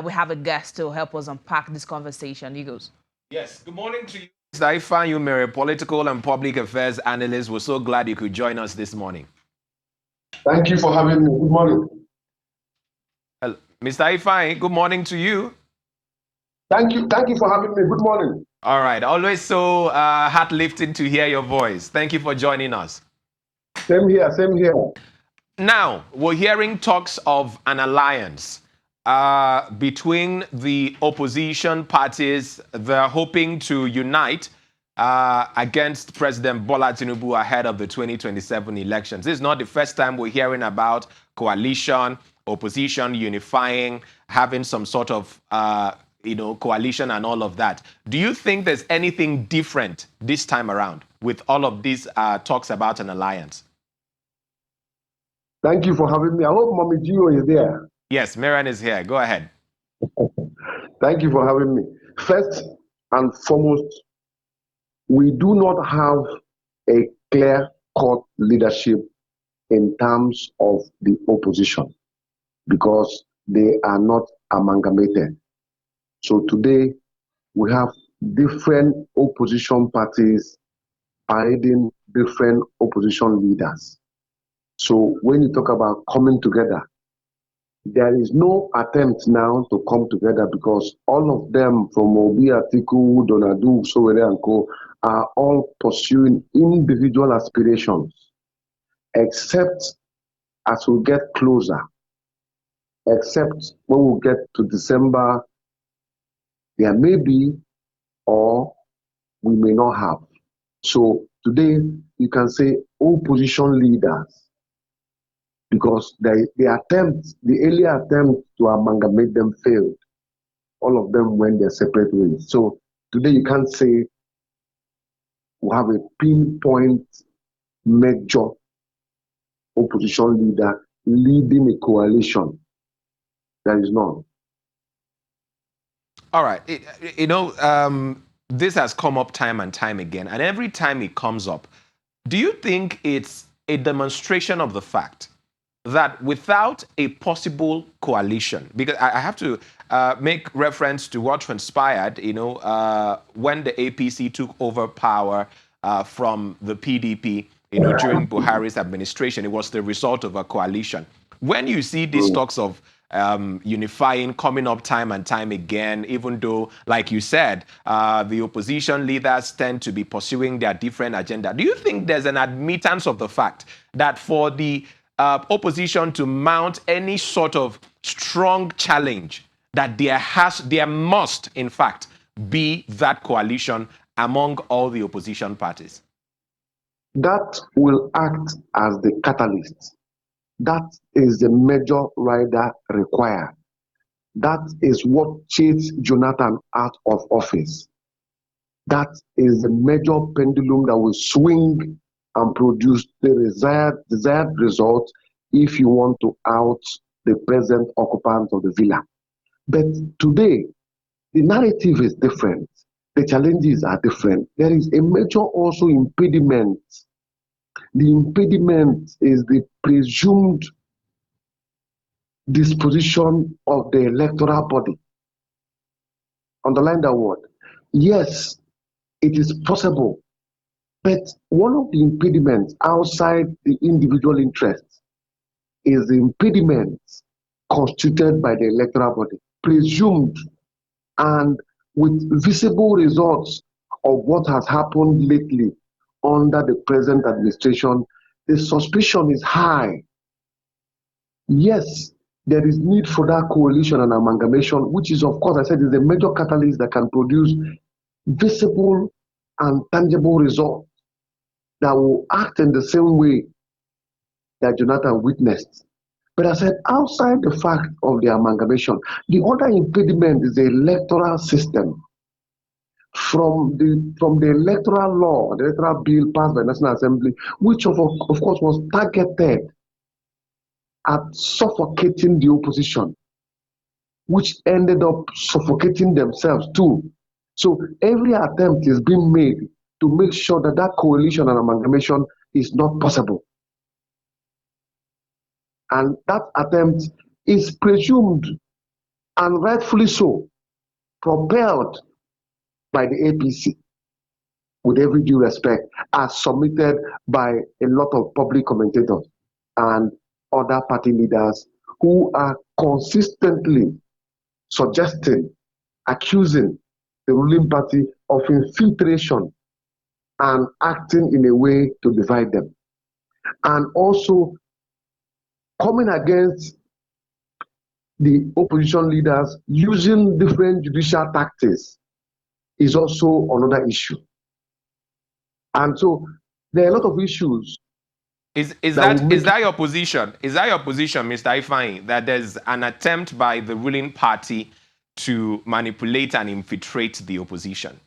we have a guest to help us unpack this conversation. He goes. Yes, good morning to you. Mr. Ifeanyi Umere, political and public affairs analyst. We're so glad you could join us this morning. Thank you for having me. Good morning. Mr. Ifeanyi, good morning to you. Thank you for having me. Good morning. All right, always so heart-lifting to hear your voice. Thank you for joining us. Same here, same here. Now, we're hearing talks of an alliance between the opposition parties. They're hoping to unite against President Bola Tinubu ahead of the 2027 elections. This is not the first time we're hearing about coalition, opposition unifying, having some sort of coalition and all of that. Do you think there's anything different this time around with all of these talks about an alliance? Thank you for having me. I hope Mommy Gio is there. Yes, Marian is here. Go ahead. Thank you for having me. First and foremost, we do not have a clear-cut leadership in terms of the opposition because they are not amalgamated. So today, we have different opposition parties parading different opposition leaders. So when you talk about coming together, there is no attempt now to come together because all of them from Obi, Atiku, Donadu, Sowore and Co. are all pursuing individual aspirations, except as we get closer, except when we get to December, there may be or we may not have. So today, you can say opposition leaders because the earlier attempt to amalgamate them failed. All of them went their separate ways. So today you can't say we have a pinpoint major opposition leader leading a coalition. There is none. All right. This has come up time and time again. And every time it comes up, do you think it's a demonstration of the fact that without a possible coalition, because I have to make reference to what transpired, when the APC took over power from the PDP, during Buhari's administration, it was the result of a coalition. When you see these talks of unifying coming up time and time again, even though, like you said, the opposition leaders tend to be pursuing their different agenda, do you think there's an admittance of the fact that for the opposition to mount any sort of strong challenge, that there must, in fact, be that coalition among all the opposition parties? That will act as the catalyst. That is the major rider required. That is what chased Jonathan out of office. That is the major pendulum that will swing and produce the desired result if you want to out the present occupant of the villa. But today, the narrative is different. The challenges are different. There is a major also impediment. The impediment is the presumed disposition of the electoral body. Underline that word. Yes, it is possible, but one of the impediments outside the individual interests is the impediment constituted by the electoral body, presumed and with visible results of what has happened lately under the present administration. The suspicion is high. Yes, there is need for that coalition and amalgamation, which is, of course, I said, is a major catalyst that can produce visible and tangible results that will act in the same way that Jonathan witnessed. But I said, outside the fact of the amalgamation, the other impediment is the electoral system. From the electoral law, the electoral bill passed by the National Assembly, which of course was targeted at suffocating the opposition, which ended up suffocating themselves too. So every attempt is being made to make sure that that coalition and amalgamation is not possible. And that attempt is presumed and rightfully so, propelled by the APC, with every due respect, as submitted by a lot of public commentators and other party leaders who are consistently suggesting, accusing the ruling party of infiltration and acting in a way to divide them. And also coming against the opposition leaders using different judicial tactics is also another issue. And so there are a lot of issues. Is that that your position? Is that your position, Mr. Ifeanyi, that there's an attempt by the ruling party to manipulate and infiltrate the opposition?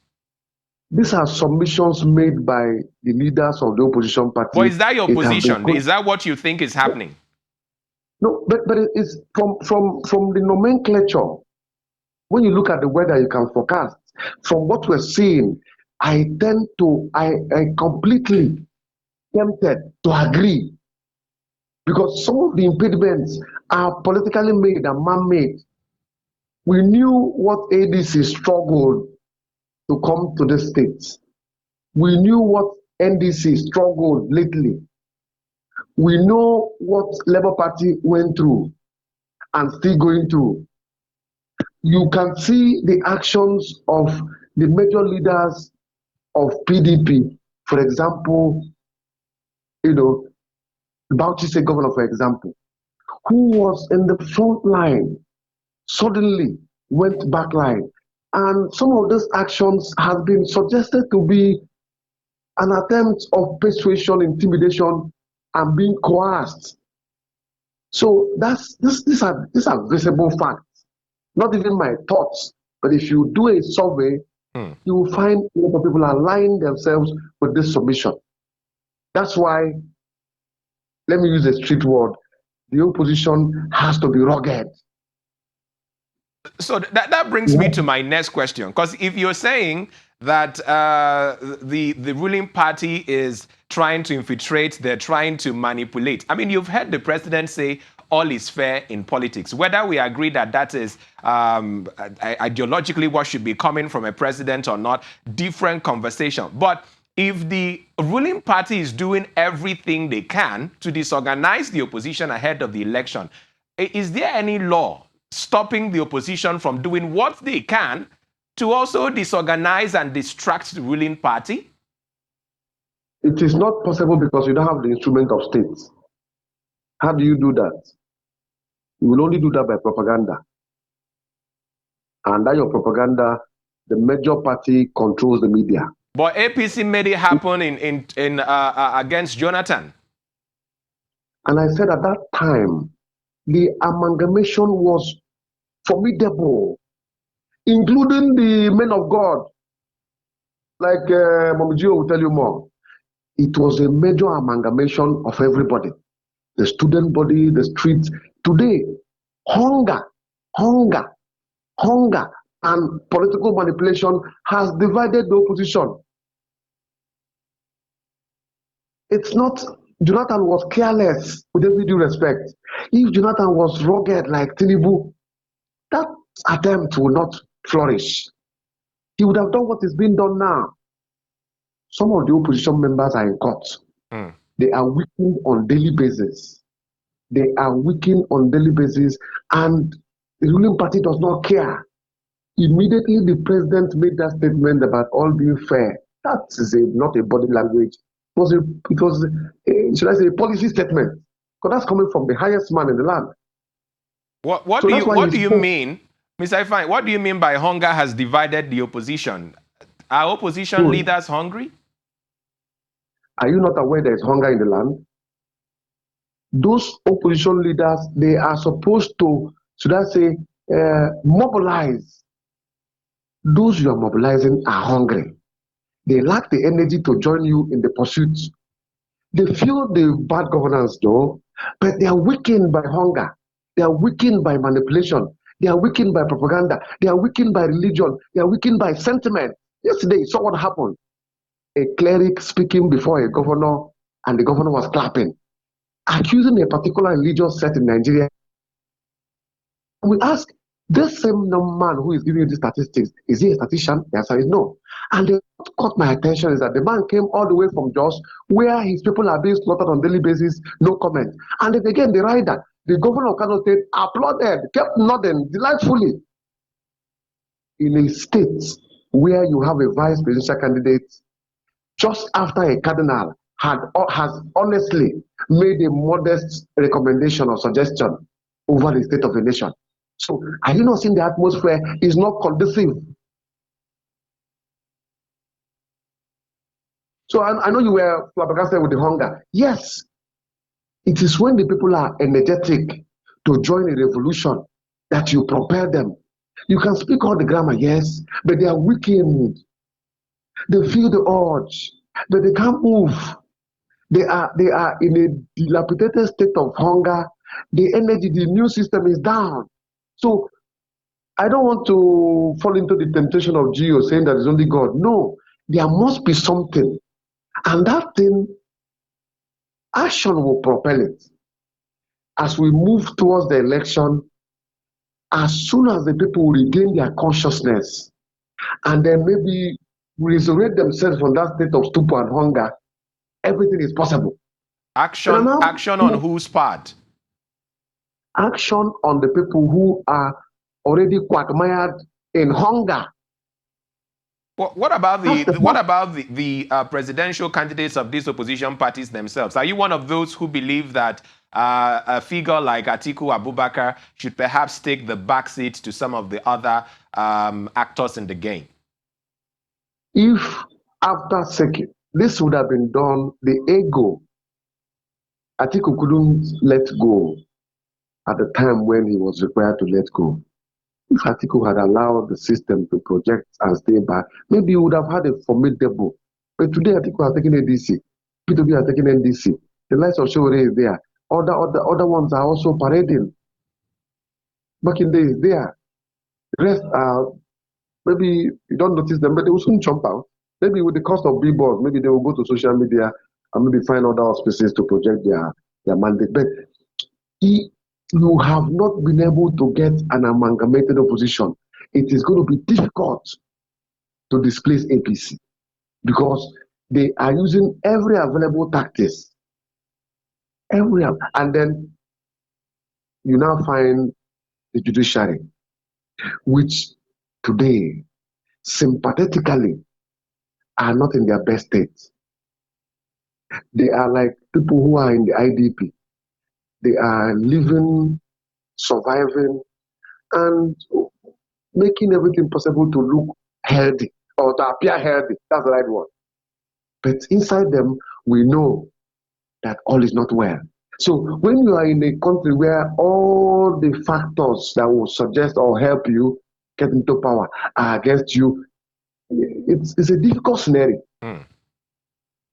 These are submissions made by the leaders of the opposition party. But is that your position? Is that what you think is happening? No, but it's from the nomenclature. When you look at the weather, you can forecast. From what we're seeing, I completely tempted to agree, because some of the impediments are politically made and man-made. We knew what ADC struggled to come to the states. We knew what NDC struggled lately. We know what Labour Party went through and still going through. You can see the actions of the major leaders of PDP. For example, Bauchi State Governor, for example, who was in the front line, suddenly went back line. And some of these actions have been suggested to be an attempt of persuasion, intimidation, and being coerced. So these are visible facts, not even my thoughts. But if you do a survey, you will find a lot of people aligning themselves with this submission. That's why, let me use a street word, the opposition has to be rugged. So that brings me to my next question, because if you're saying that the ruling party is trying to infiltrate, they're trying to manipulate. I mean, you've heard the president say all is fair in politics. Whether we agree that that is ideologically what should be coming from a president or not, different conversation. But if the ruling party is doing everything they can to disorganize the opposition ahead of the election, is there any law stopping the opposition from doing what they can to also disorganize and distract the ruling party? It is not possible because you don't have the instrument of states. How do you do that? You will only do that by propaganda. And that your propaganda, the major party controls the media. But APC made it happen against Jonathan. And I said at that time, the amalgamation was formidable, including the men of God, like Momijio will tell you more. It was a major amalgamation of everybody, the student body, the streets. Today, hunger, and political manipulation has divided the opposition. It's not, Jonathan was careless, with every due respect. If Jonathan was rugged like Tinubu, that attempt will not flourish. He would have done what is being done now. Some of the opposition members are in court. They are weakened on daily basis. And the ruling party does not care. Immediately, the president made that statement about all being fair. That is not a body language. It was should I say, a policy statement, because that's coming from the highest man in the land. What do you mean, Mr. Ifeanyi? What do you mean by hunger has divided the opposition? Are opposition leaders hungry? Are you not aware there is hunger in the land? Those opposition leaders, they are supposed to, should I say, mobilize. Those you are mobilizing are hungry. They lack the energy to join you in the pursuit. They feel the bad governance though, but they are weakened by hunger. They are weakened by manipulation. They are weakened by propaganda. They are weakened by religion. They are weakened by sentiment. Yesterday, you saw what happened. A cleric speaking before a governor, and the governor was clapping, accusing a particular religious sect in Nigeria. We ask, This same man who is giving you the statistics, is he a statistician? The answer is no. And what caught my attention is that the man came all the way from Jos, where his people are being slaughtered on a daily basis, no comment. And then again, the rider, the governor of Kano State, applauded, kept nodding delightfully. In a state where you have a vice presidential candidate, just after a cardinal has honestly made a modest recommendation or suggestion over the state of the nation. So are you not seeing the atmosphere is not conducive? So I know you were flabbergasted with the hunger. Yes, it is when the people are energetic to join a revolution that you prepare them. You can speak all the grammar, yes, but they are weakened. They feel the urge, but they can't move. They are in a dilapidated state of hunger. The energy, the immune system is down. So I don't want to fall into the temptation of Geo saying that it's only God. No, there must be something. And that thing, action will propel it. As we move towards the election, as soon as the people regain their consciousness and then maybe resurrect themselves from that state of stupor and hunger, everything is possible. Action on whose part? Action on the people who are already quagmired in hunger. What about the presidential candidates of these opposition parties themselves? Are you one of those who believe that a figure like Atiku Abubakar should perhaps take the backseat to some of the other actors in the game? If after second, this would have been done, the ego, Atiku couldn't let go at the time when he was required to let go. If Atiku had allowed the system to project and stay back, maybe he would have had a formidable. But today Atiku has taken ADC, P2B has taken NDC, the likes of Showore is there. Other ones are also parading. Makinde is there. The rest are, maybe you don't notice them, but they will soon jump out. Maybe with the cost of billboards, maybe they will go to social media and maybe find other auspices to project their mandate. But you have not been able to get an amalgamated opposition. It is going to be difficult to displace APC because they are using every available tactics. And then you now find the judiciary, which today sympathetically are not in their best state. They are like people who are in the IDP. They are living, surviving, and making everything possible to look healthy or to appear healthy. That's the right word. But inside them, we know that all is not well. So when you are in a country where all the factors that will suggest or help you get into power are against you, it's a difficult scenario.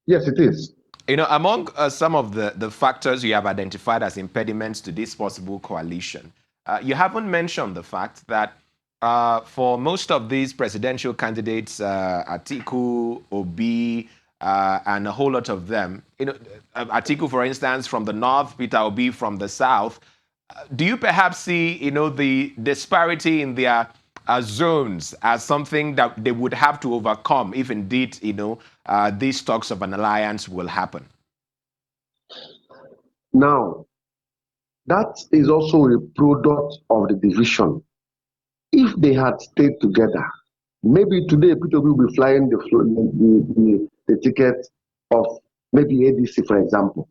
Yes, it is. You know, among some of the factors you have identified as impediments to this possible coalition, you haven't mentioned the fact that for most of these presidential candidates, Atiku, Obi, and a whole lot of them, you know, Atiku, for instance, from the north, Peter Obi from the south, do you perhaps see, you know, the disparity in their zones as something that they would have to overcome if indeed, you know, these talks of an alliance will happen? Now, that is also a product of the division. If they had stayed together, maybe today Peter will be flying the ticket of maybe ADC, for example.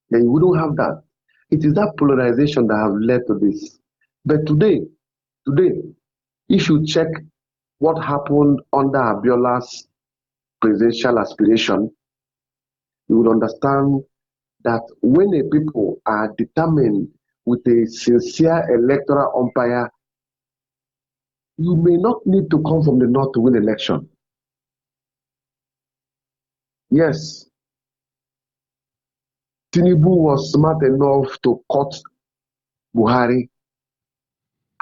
Then you wouldn't have that. It is that polarization that have led to this. But today, if you check what happened under Abiola's presidential aspiration, you would understand that when a people are determined with a sincere electoral umpire, you may not need to come from the north to win election. Yes, Tinubu was smart enough to cut Buhari,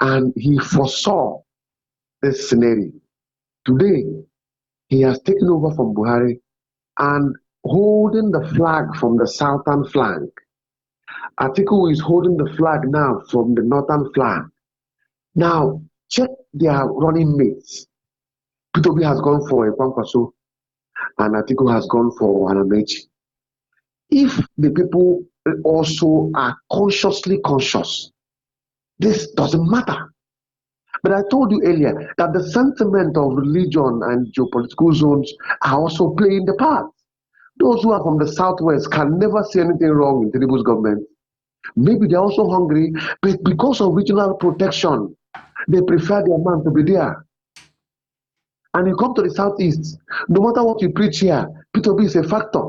and he foresaw this scenario. Today, he has taken over from Buhari and holding the flag from the southern flank. Atiku is holding the flag now from the northern flank. Now, check their running mates. P2B has gone for a Kwankwaso and Atiku has gone for an Amechi. If the people also are consciously conscious, this doesn't matter. But I told you earlier that the sentiment of religion and geopolitical zones are also playing the part. Those who are from the southwest can never see anything wrong in Tinubu's government. Maybe they're also hungry, but because of regional protection, they prefer their man to be there. And you come to the southeast, no matter what you preach here, P2B is a factor.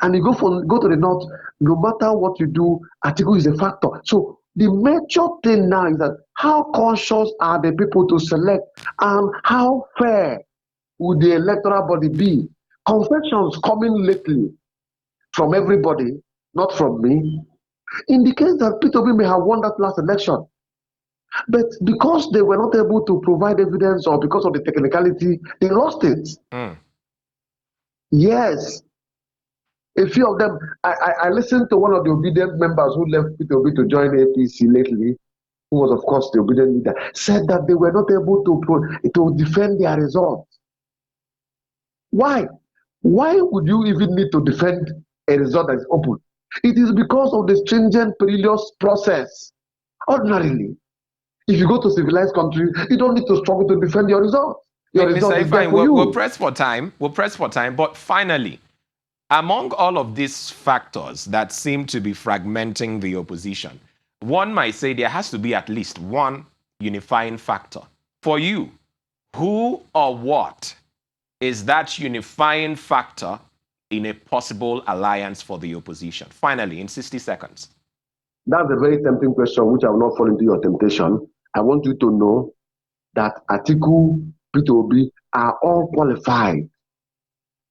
And you go to the north, no matter what you do, Atiku is a factor. So the major thing now is that how conscious are the people to select and how fair would the electoral body be? Confessions coming lately from everybody, not from me, indicates that P2B may have won that last election. But because they were not able to provide evidence or because of the technicality, they lost it. Yes. A few of them, I listened to one of the obedient members who left P2B to join APC lately, who was, of course, the obedient leader, said that they were not able to defend their results. Why? Why would you even need to defend a result that is open? It is because of the stringent, perilous process. Ordinarily, if you go to civilized countries, you don't need to struggle to defend your result. Your result Mr. is there Ifeanyi, for you. we'll press for time. We'll press for time. But finally, among all of these factors that seem to be fragmenting the opposition, one might say there has to be at least one unifying factor. For you, who or what is that unifying factor in a possible alliance for the opposition? Finally, in 60 seconds. That's a very tempting question, which I will not fall into your temptation. I want you to know that Atiku, P2B are all qualified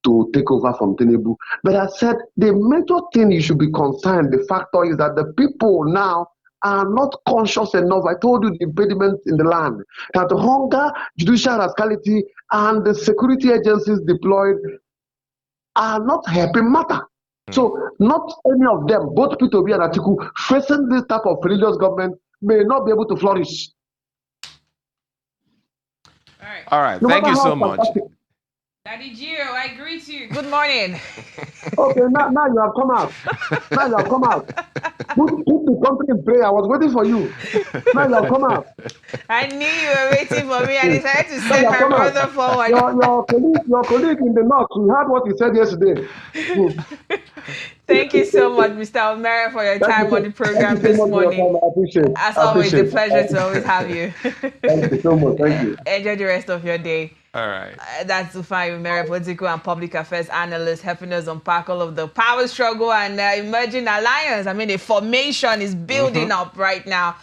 to take over from Tinubu. But I said the major thing you should be concerned, the factor is that the people now are not conscious enough. I told you the impediment in the land, that hunger, judicial rascality, and the security agencies deployed are not helping matter. So not any of them, both P2B and Atiku, facing this type of religious government may not be able to flourish. All right. No Thank you so fantastic. much. Daddy Gio, I greet you. Good morning. Okay, now you have come out. Now you have come out. Put the company in prayer. I was waiting for you. Now you have come out. I knew you were waiting for me. I decided to Now send you have my come out. brother forward. Your colleague in the north, we heard what he said yesterday. Thank you so much, Mr. Umere, for your time on the program Thank you so this much for your morning. time. I appreciate it. As always, a pleasure to always have you. Thank you so much. Thank you. Enjoy the rest of your day. All right. That's Ifeanyi Umere, political and public affairs analyst, helping us unpack all of the power struggle and emerging alliance. I mean, the formation is building up right now